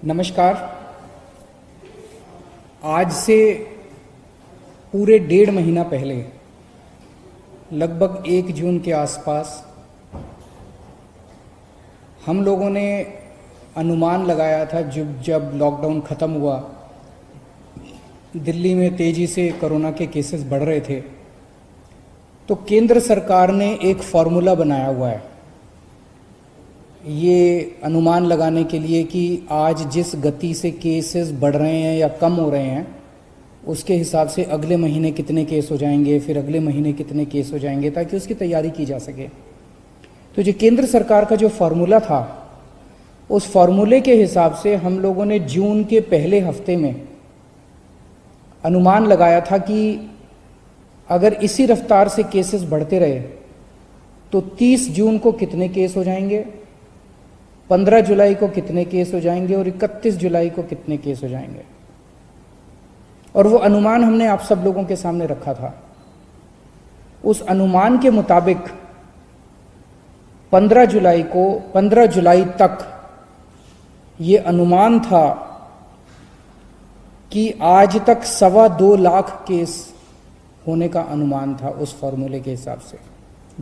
नमस्कार। आज से पूरे 1.5 महीना पहले लगभग 1 जून के आसपास हम लोगों ने अनुमान लगाया था जब लॉकडाउन ख़त्म हुआ, दिल्ली में तेज़ी से कोरोना के केसेस बढ़ रहे थे, तो केंद्र सरकार ने एक फॉर्मूला बनाया हुआ है ये अनुमान लगाने के लिए कि आज जिस गति से केसेस बढ़ रहे हैं या कम हो रहे हैं उसके हिसाब से अगले महीने कितने केस हो जाएंगे, फिर अगले महीने कितने केस हो जाएंगे, ताकि उसकी तैयारी की जा सके। तो जो केंद्र सरकार का जो फार्मूला था, उस फार्मूले के हिसाब से हम लोगों ने जून के पहले हफ्ते में अनुमान लगाया था कि अगर इसी रफ्तार से केसेस बढ़ते रहे तो 30 जून को कितने केस हो जाएंगे, 15 जुलाई को कितने केस हो जाएंगे और 31 जुलाई को कितने केस हो जाएंगे। और वो अनुमान हमने आप सब लोगों के सामने रखा था। उस अनुमान के मुताबिक 15 जुलाई तक ये अनुमान था कि आज तक 2.25 लाख केस होने का अनुमान था। उस फॉर्मूले के हिसाब से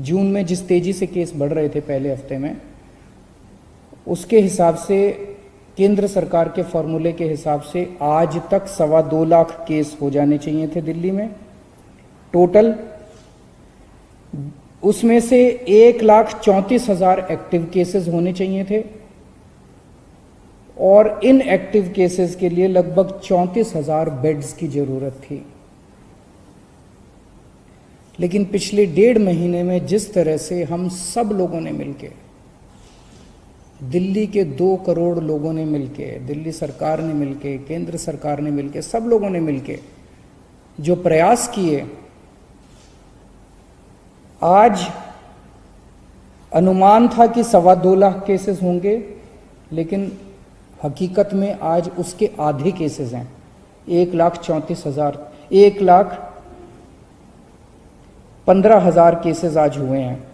जून में जिस तेजी से केस बढ़ रहे थे पहले हफ्ते में, उसके हिसाब से केंद्र सरकार के फॉर्मूले के हिसाब से आज तक 2.25 लाख केस हो जाने चाहिए थे दिल्ली में टोटल। उसमें से 1,34,000 एक्टिव केसेस होने चाहिए थे और इन एक्टिव केसेस के लिए लगभग 34,000 बेड्स की जरूरत थी। लेकिन पिछले 1.5 महीने में जिस तरह से हम सब लोगों ने मिलकर, दिल्ली के 2 करोड़ लोगों ने मिलके, दिल्ली सरकार ने मिलके, केंद्र सरकार ने मिलके, सब लोगों ने मिलके जो प्रयास किए, आज अनुमान था कि 2.25 लाख केसेस होंगे, लेकिन हकीकत में आज उसके आधे केसेस हैं। 1,15,000 केसेस आज हुए हैं।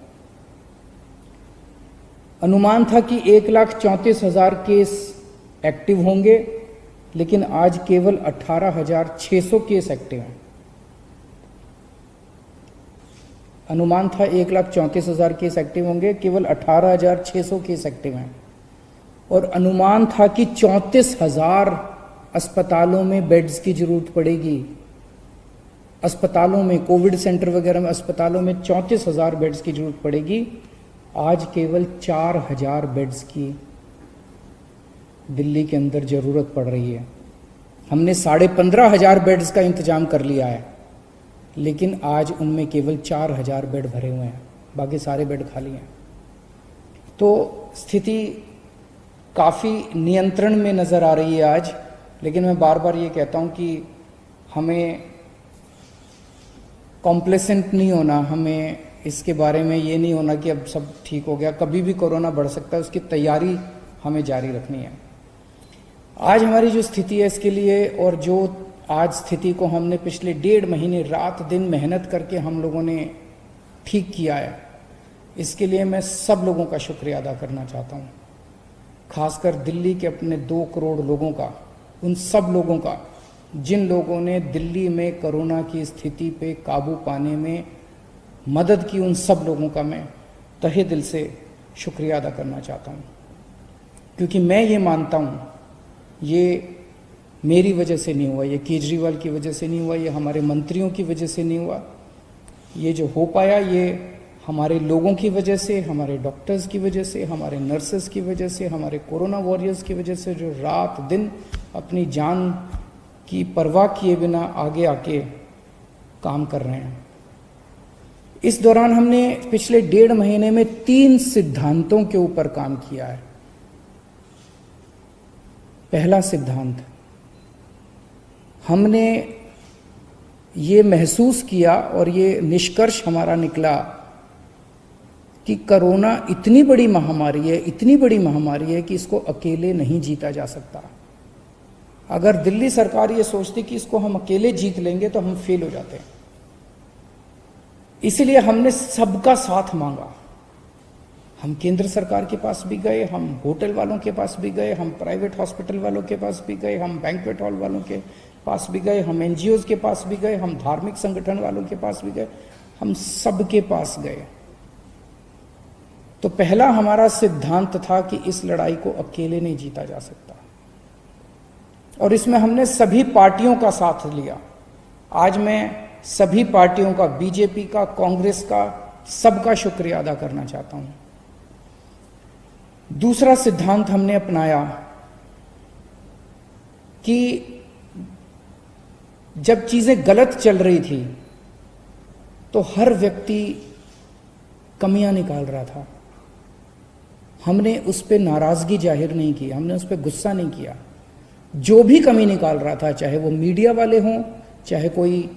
अनुमान था कि 1,34,000 केस एक्टिव होंगे, लेकिन आज केवल 18,600 केस एक्टिव हैं। अनुमान था 1,34,000 केस एक्टिव होंगे, केवल 18,600 केस एक्टिव हैं। और अनुमान था कि 34,000 अस्पतालों में बेड्स की जरूरत पड़ेगी। अस्पतालों में, कोविड सेंटर वगैरह में, अस्पतालों में 34,000 बेड्स की जरूरत पड़ेगी। आज केवल 4,000 बेड्स की दिल्ली के अंदर ज़रूरत पड़ रही है। हमने 15,500 बेड्स का इंतजाम कर लिया है, लेकिन आज उनमें केवल 4,000 बेड भरे हुए हैं, बाकी सारे बेड खाली हैं। तो स्थिति काफ़ी नियंत्रण में नज़र आ रही है आज। लेकिन मैं बार बार ये कहता हूँ कि हमें कॉम्प्लेसेंट नहीं होना, हमें इसके बारे में ये नहीं होना कि अब सब ठीक हो गया। कभी भी कोरोना बढ़ सकता है, उसकी तैयारी हमें जारी रखनी है। आज हमारी जो स्थिति है इसके लिए, और जो आज स्थिति को हमने पिछले 1.5 महीने रात दिन मेहनत करके हम लोगों ने ठीक किया है, इसके लिए मैं सब लोगों का शुक्रिया अदा करना चाहता हूँ। खासकर दिल्ली के अपने 2 करोड़ लोगों का, उन सब लोगों का जिन लोगों ने दिल्ली में कोरोना की स्थिति पे काबू पाने में मदद की, उन सब लोगों का मैं तहे दिल से शुक्रिया अदा करना चाहता हूँ। क्योंकि मैं ये मानता हूँ, ये मेरी वजह से नहीं हुआ, ये केजरीवाल की वजह से नहीं हुआ, ये हमारे मंत्रियों की वजह से नहीं हुआ। ये जो हो पाया, ये हमारे लोगों की वजह से, हमारे डॉक्टर्स की वजह से, हमारे नर्सेस की वजह से, हमारे कोरोना वॉरियर्स की वजह से, जो रात दिन अपनी जान की परवाह किए बिना आगे आके काम कर रहे हैं। इस दौरान हमने पिछले 1.5 महीने में 3 सिद्धांतों के ऊपर काम किया है। पहला सिद्धांत, हमने ये महसूस किया और ये निष्कर्ष हमारा निकला कि कोरोना इतनी बड़ी महामारी है, इतनी बड़ी महामारी है कि इसको अकेले नहीं जीता जा सकता। अगर दिल्ली सरकार ये सोचती कि इसको हम अकेले जीत लेंगे तो हम फेल हो जाते हैं। इसलिए हमने सबका साथ मांगा। हम केंद्र सरकार के पास भी गए, हम होटल वालों के पास भी गए, हम प्राइवेट हॉस्पिटल वालों के पास भी गए, हम बैंक्वेट हॉल वालों के पास भी गए, हम एनजीओज के पास भी गए, हम धार्मिक संगठन वालों के पास भी गए, हम सबके पास गए। तो पहला हमारा सिद्धांत था कि इस लड़ाई को अकेले नहीं जीता जा सकता, और इसमें हमने सभी पार्टियों का साथ लिया। आज मैं सभी पार्टियों का, बीजेपी का, कांग्रेस का, सबका शुक्रिया अदा करना चाहता हूं। दूसरा सिद्धांत हमने अपनाया कि जब चीजें गलत चल रही थी तो हर व्यक्ति कमियां निकाल रहा था। हमने उस पर नाराजगी जाहिर नहीं की, हमने उस पर गुस्सा नहीं किया। जो भी कमी निकाल रहा था, चाहे वो मीडिया वाले हों, चाहे कोई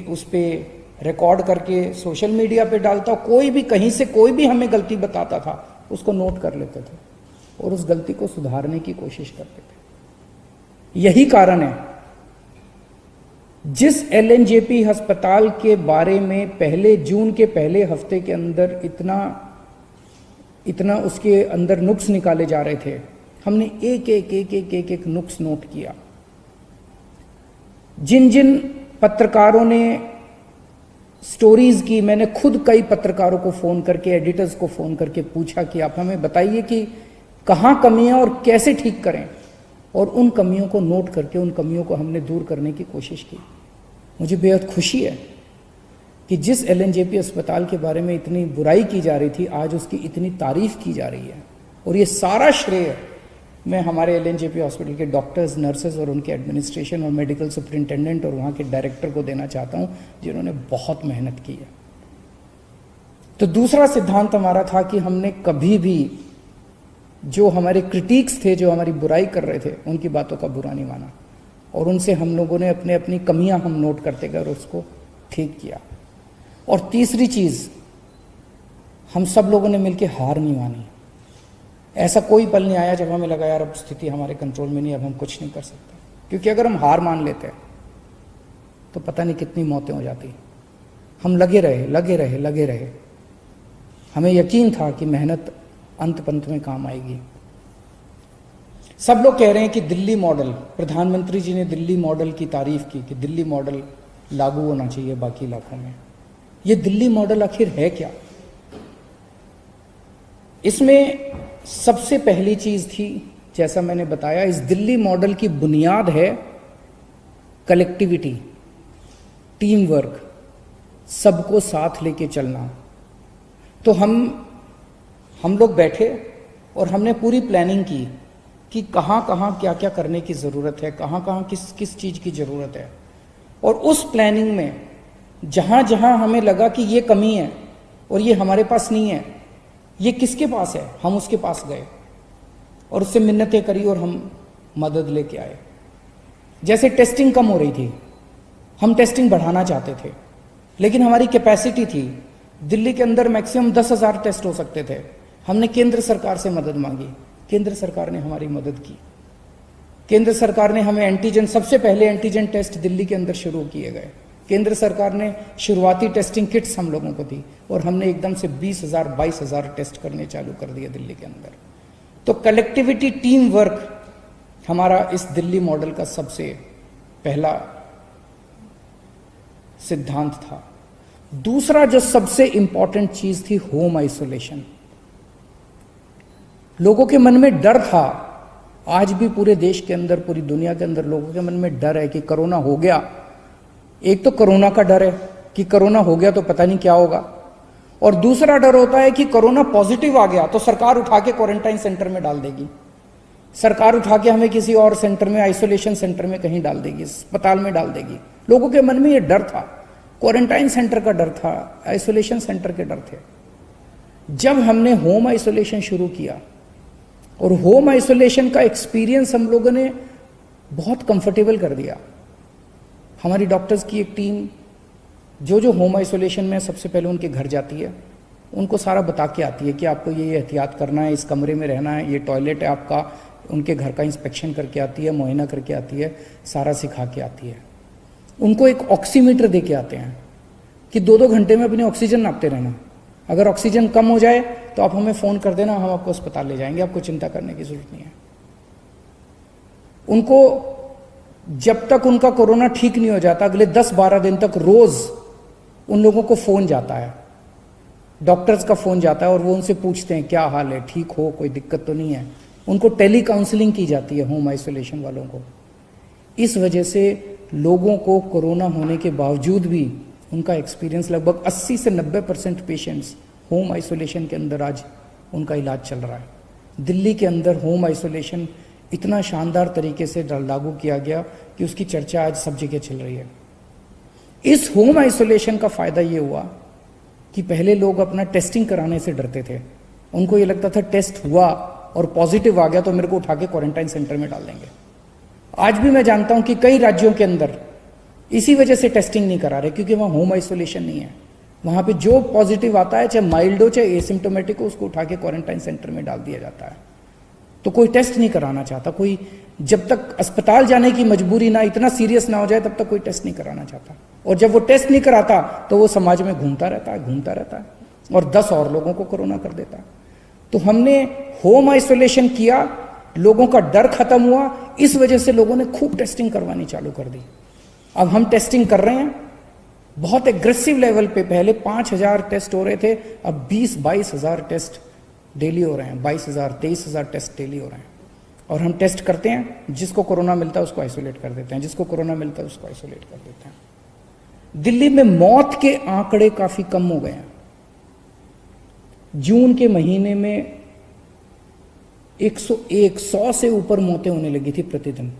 उस पर रिकॉर्ड करके सोशल मीडिया पे डालता, कोई भी कहीं से कोई भी हमें गलती बताता था, उसको नोट कर लेते थे और उस गलती को सुधारने की कोशिश करते थे। यही कारण है जिस एलएनजेपी अस्पताल के बारे में पहले जून के पहले हफ्ते के अंदर इतना उसके अंदर नुक्स निकाले जा रहे थे, हमने एक नुक्स नोट किया। जिन जिन पत्रकारों ने स्टोरीज की, मैंने खुद कई पत्रकारों को फोन करके, एडिटर्स को फोन करके पूछा कि आप हमें बताइए कि कहां कमियां और कैसे ठीक करें, और उन कमियों को नोट करके उन कमियों को हमने दूर करने की कोशिश की। मुझे बेहद खुशी है कि जिस एलएनजेपी अस्पताल के बारे में इतनी बुराई की जा रही थी, आज उसकी इतनी तारीफ की जा रही है, और ये सारा श्रेय मैं हमारे एलएनजेपी हॉस्पिटल के डॉक्टर्स, नर्सेज और उनके एडमिनिस्ट्रेशन और मेडिकल सुपरिंटेंडेंट और वहाँ के डायरेक्टर को देना चाहता हूँ, जिन्होंने बहुत मेहनत की है। तो दूसरा सिद्धांत हमारा था कि हमने कभी भी जो हमारे क्रिटिक्स थे, जो हमारी बुराई कर रहे थे, उनकी बातों का बुरा नहीं माना, और उनसे हम लोगों ने अपनी कमियां हम नोट करते गए और उसको ठीक किया। और तीसरी चीज, हम सब लोगों ने मिलकर हार नहीं मानी। ऐसा कोई पल नहीं आया जब हमें लगा यार अब स्थिति हमारे कंट्रोल में नहीं, अब हम कुछ नहीं कर सकते, क्योंकि अगर हम हार मान लेते तो पता नहीं कितनी मौतें हो जाती। हम लगे रहे। हमें यकीन था कि मेहनत अंत पंत में काम आएगी। सब लोग कह रहे हैं कि दिल्ली मॉडल, प्रधानमंत्री जी ने दिल्ली मॉडल की तारीफ की कि दिल्ली मॉडल लागू होना चाहिए बाकी इलाकों में। ये दिल्ली मॉडल आखिर है क्या? इसमें सबसे पहली चीज थी, जैसा मैंने बताया, इस दिल्ली मॉडल की बुनियाद है कलेक्टिविटी, टीम वर्क, सबको साथ लेके चलना। तो हम लोग बैठे और हमने पूरी प्लानिंग की कि कहाँ कहाँ क्या क्या करने की ज़रूरत है, कहाँ कहाँ किस चीज़ की ज़रूरत है। और उस प्लानिंग में जहाँ जहाँ हमें लगा कि ये कमी है और ये हमारे पास नहीं है, ये किसके पास है, हम उसके पास गए और उससे मिन्नतें करी और हम मदद लेके आए। जैसे टेस्टिंग कम हो रही थी, हम टेस्टिंग बढ़ाना चाहते थे, लेकिन हमारी कैपेसिटी थी, दिल्ली के अंदर मैक्सिमम 10,000 टेस्ट हो सकते थे। हमने केंद्र सरकार से मदद मांगी, केंद्र सरकार ने हमारी मदद की। केंद्र सरकार ने हमें एंटीजन, सबसे पहले एंटीजन टेस्ट दिल्ली के अंदर शुरू किए गए। केंद्र सरकार ने शुरुआती टेस्टिंग किट्स हम लोगों को दी और हमने एकदम से 20,000 22,000 टेस्ट करने चालू कर दिए दिल्ली के अंदर। तो कलेक्टिविटी, टीम वर्क हमारा इस दिल्ली मॉडल का सबसे पहला सिद्धांत था। दूसरा जो सबसे इंपॉर्टेंट चीज थी, होम आइसोलेशन। लोगों के मन में डर था, आज भी पूरे देश के अंदर, पूरी दुनिया के अंदर लोगों के मन में डर है कि कोरोना हो गया। एक तो कोरोना का डर है कि कोरोना हो गया तो पता नहीं क्या होगा, और दूसरा डर होता है कि कोरोना पॉजिटिव आ गया तो सरकार उठा के क्वारंटाइन सेंटर में डाल देगी, सरकार उठा के हमें किसी और सेंटर में, आइसोलेशन सेंटर में कहीं डाल देगी, अस्पताल में डाल देगी। लोगों के मन में ये डर था, क्वारंटाइन सेंटर का डर था, आइसोलेशन सेंटर के डर थे। जब हमने होम आइसोलेशन शुरू किया और होम आइसोलेशन का एक्सपीरियंस हम लोगों ने बहुत कंफर्टेबल कर दिया। हमारी डॉक्टर्स की एक टीम जो होम आइसोलेशन में सबसे पहले उनके घर जाती है, उनको सारा बता के आती है कि आपको ये एहतियात करना है, इस कमरे में रहना है, ये टॉयलेट है आपका, उनके घर का इंस्पेक्शन करके आती है, मुआयना करके आती है, सारा सिखा के आती है। उनको एक ऑक्सीमीटर दे के आते हैं कि 2-2 घंटे में अपनी ऑक्सीजन नापते रहना। अगर ऑक्सीजन कम हो जाए तो आप हमें फ़ोन कर देना, हम आपको अस्पताल ले जाएंगे, आपको चिंता करने की ज़रूरत नहीं है। उनको जब तक उनका कोरोना ठीक नहीं हो जाता, अगले 10-12 दिन तक रोज़ उन लोगों को फ़ोन जाता है, डॉक्टर्स का फ़ोन जाता है और वो उनसे पूछते हैं क्या हाल है, ठीक हो, कोई दिक्कत तो नहीं है। उनको टेली काउंसलिंग की जाती है होम आइसोलेशन वालों को। इस वजह से लोगों को कोरोना होने के बावजूद भी उनका एक्सपीरियंस, लगभग 80 से 90% पेशेंट्स होम आइसोलेशन के अंदर आज उनका इलाज चल रहा है। दिल्ली के अंदर होम आइसोलेशन इतना शानदार तरीके से लागू किया गया कि उसकी चर्चा आज सब जगह चल रही है। इस होम आइसोलेशन का फ़ायदा ये हुआ कि पहले लोग अपना टेस्टिंग कराने से डरते थे। उनको ये लगता था टेस्ट हुआ और पॉजिटिव आ गया तो मेरे को उठा के क्वारंटाइन सेंटर में डाल देंगे। आज भी मैं जानता हूं कि कई राज्यों के अंदर इसी वजह से टेस्टिंग नहीं करा रहे, क्योंकि वहां होम आइसोलेशन नहीं है। वहां पे जो पॉजिटिव आता है, चाहे माइल्ड हो चाहे एसिम्टोमेटिक हो, उसको उठा के क्वारंटाइन सेंटर में डाल दिया जाता है। तो कोई टेस्ट नहीं कराना चाहता, कोई जब तक अस्पताल जाने की मजबूरी ना, इतना सीरियस ना हो जाए, तब तक कोई टेस्ट नहीं कराना चाहता। और जब वो टेस्ट नहीं कराता तो वो समाज में घूमता रहता है और 10 और लोगों को कोरोना कर देता है। तो हमने होम आइसोलेशन किया, लोगों का डर खत्म हुआ, इस वजह से लोगों ने खूब टेस्टिंग करवानी चालू कर दी। अब हम टेस्टिंग कर रहे हैं बहुत एग्रेसिव लेवल पे। पहले 5,000 टेस्ट हो रहे थे, अब 20-22 हज़ार टेस्ट डेली हो रहे हैं। 22,000 23,000 टेस्ट डेली हो रहे हैं। और हम टेस्ट करते हैं, जिसको कोरोना मिलता है उसको आइसोलेट कर देते हैं, जिसको कोरोना मिलता है उसको आइसोलेट कर देते हैं। दिल्ली में मौत के आंकड़े काफी कम हो गए हैं। जून के महीने में 100 से ऊपर मौतें होने लगी थी प्रतिदिन।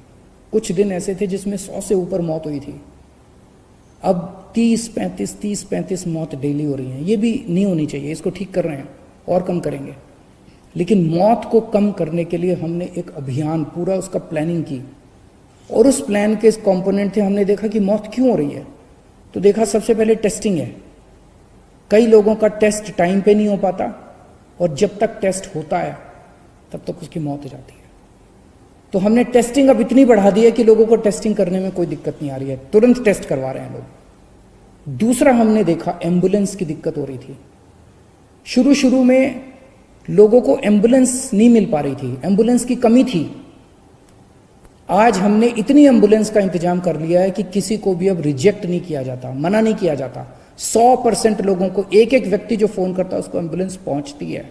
कुछ दिन ऐसे थे जिसमें 100 से ऊपर मौत हुई थी। अब 30-35 मौत डेली हो रही हैं। ये भी नहीं होनी चाहिए, इसको ठीक कर रहे हैं और कम करेंगे। लेकिन मौत को कम करने के लिए हमने एक अभियान, पूरा उसका प्लानिंग की, और उस प्लान के कंपोनेंट थे। हमने देखा कि मौत क्यों हो रही है, तो देखा सबसे पहले टेस्टिंग है। कई लोगों का टेस्ट टाइम पे नहीं हो पाता, और जब तक टेस्ट होता है तब तक उसकी मौत हो जाती है। तो हमने टेस्टिंग अब इतनी बढ़ा दी है कि लोगों को टेस्टिंग करने में कोई दिक्कत नहीं आ रही है, तुरंत टेस्ट करवा रहे हैं लोग। दूसरा हमने देखा एम्बुलेंस की दिक्कत हो रही थी। शुरू में लोगों को एम्बुलेंस नहीं मिल पा रही थी, एम्बुलेंस की कमी थी। आज हमने इतनी एम्बुलेंस का इंतजाम कर लिया है कि किसी को भी अब रिजेक्ट नहीं किया जाता, मना नहीं किया जाता। 100% लोगों को, एक व्यक्ति जो फोन करता है उसको एम्बुलेंस पहुंचती है।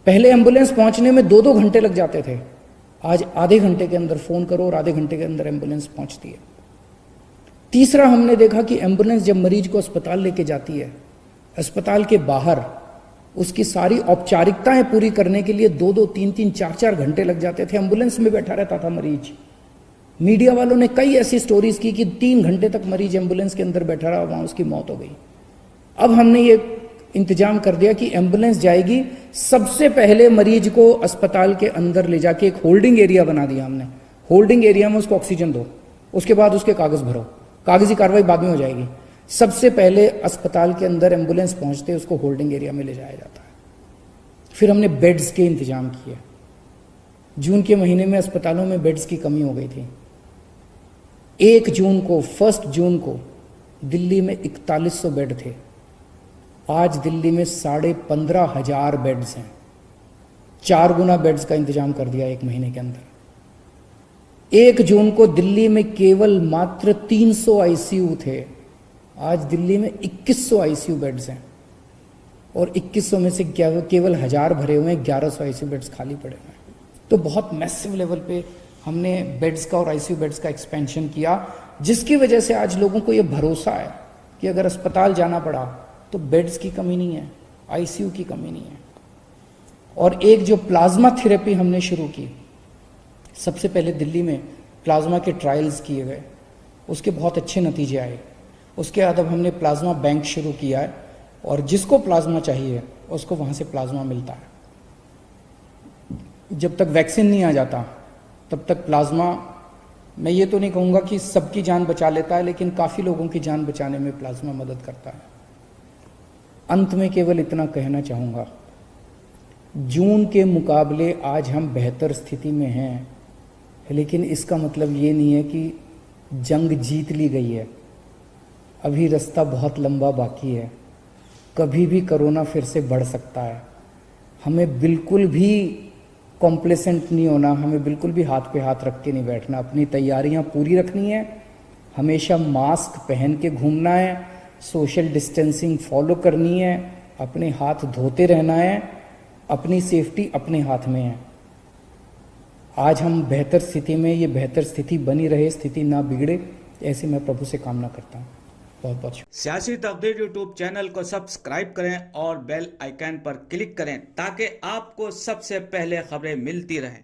पहले एम्बुलेंस पहुंचने में 2-2 घंटे लग जाते थे, आज आधे घंटे के अंदर फोन करो और आधे घंटे के अंदर एम्बुलेंस पहुंचती है। तीसरा हमने देखा कि एम्बुलेंस जब मरीज को अस्पताल लेके जाती है, अस्पताल के बाहर उसकी सारी औपचारिकताएं पूरी करने के लिए 2-2, 3-3, 4-4 घंटे लग जाते थे। एम्बुलेंस में बैठा रहता था मरीज। मीडिया वालों ने कई ऐसी स्टोरीज की कि 3 घंटे तक मरीज एम्बुलेंस के अंदर बैठा रहा, वहां उसकी मौत हो गई। अब हमने ये इंतजाम कर दिया कि एम्बुलेंस जाएगी, सबसे पहले मरीज को अस्पताल के अंदर ले जाके एक होल्डिंग एरिया बना दिया हमने। होल्डिंग एरिया में उसको ऑक्सीजन दो, उसके बाद उसके कागज भरो, कागजी कार्रवाई बाद में हो जाएगी। सबसे पहले अस्पताल के अंदर एम्बुलेंस पहुंचते उसको होल्डिंग एरिया में ले जाया जाता है। फिर हमने बेड्स के इंतजाम किए। जून के महीने में अस्पतालों में बेड्स की कमी हो गई थी। 1 जून को दिल्ली में 4100 बेड थे, आज दिल्ली में 15,500 बेड्स हैं। 4 गुना बेड्स का इंतजाम कर दिया 1 महीने के अंदर। 1 जून को दिल्ली में केवल मात्र 300 आईसीयू थे, आज दिल्ली में 2100 आईसीयू बेड्स हैं, और 2100 में से केवल 1000 भरे हुए हैं, 1100 आईसीयू बेड्स खाली पड़े हुए हैं। तो बहुत मैसिव लेवल पे हमने बेड्स का और आईसीयू बेड्स का एक्सपेंशन किया, जिसकी वजह से आज लोगों को ये भरोसा है कि अगर अस्पताल जाना पड़ा तो बेड्स की कमी नहीं है, आईसीयू की कमी नहीं है। और एक जो प्लाज्मा थेरेपी हमने शुरू की, सबसे पहले दिल्ली में प्लाज्मा के ट्रायल्स किए गए, उसके बहुत अच्छे नतीजे आए। उसके बाद अब हमने प्लाज्मा बैंक शुरू किया है, और जिसको प्लाज्मा चाहिए उसको वहाँ से प्लाज्मा मिलता है। जब तक वैक्सीन नहीं आ जाता तब तक प्लाज्मा, मैं ये तो नहीं कहूँगा कि सबकी जान बचा लेता है, लेकिन काफ़ी लोगों की जान बचाने में प्लाज्मा मदद करता है। अंत में केवल इतना कहना चाहूँगा, जून के मुकाबले आज हम बेहतर स्थिति में हैं, लेकिन इसका मतलब ये नहीं है कि जंग जीत ली गई है। अभी रास्ता बहुत लंबा बाकी है, कभी भी कोरोना फिर से बढ़ सकता है। हमें बिल्कुल भी कॉम्प्लेसेंट नहीं होना, हमें बिल्कुल भी हाथ पे हाथ रख के नहीं बैठना, अपनी तैयारियां पूरी रखनी है, हमेशा मास्क पहन के घूमना है, सोशल डिस्टेंसिंग फॉलो करनी है, अपने हाथ धोते रहना है, अपनी सेफ्टी अपने हाथ में है। आज हम बेहतर स्थिति में, ये बेहतर स्थिति बनी रहे, स्थिति ना बिगड़े, ऐसे मैं प्रभु से कामना करता हूँ। बहुत बहुत सियासी तकदीर यूट्यूब चैनल को सब्सक्राइब करें और बेल आइकन पर क्लिक करें ताकि आपको सबसे पहले खबरें मिलती रहें।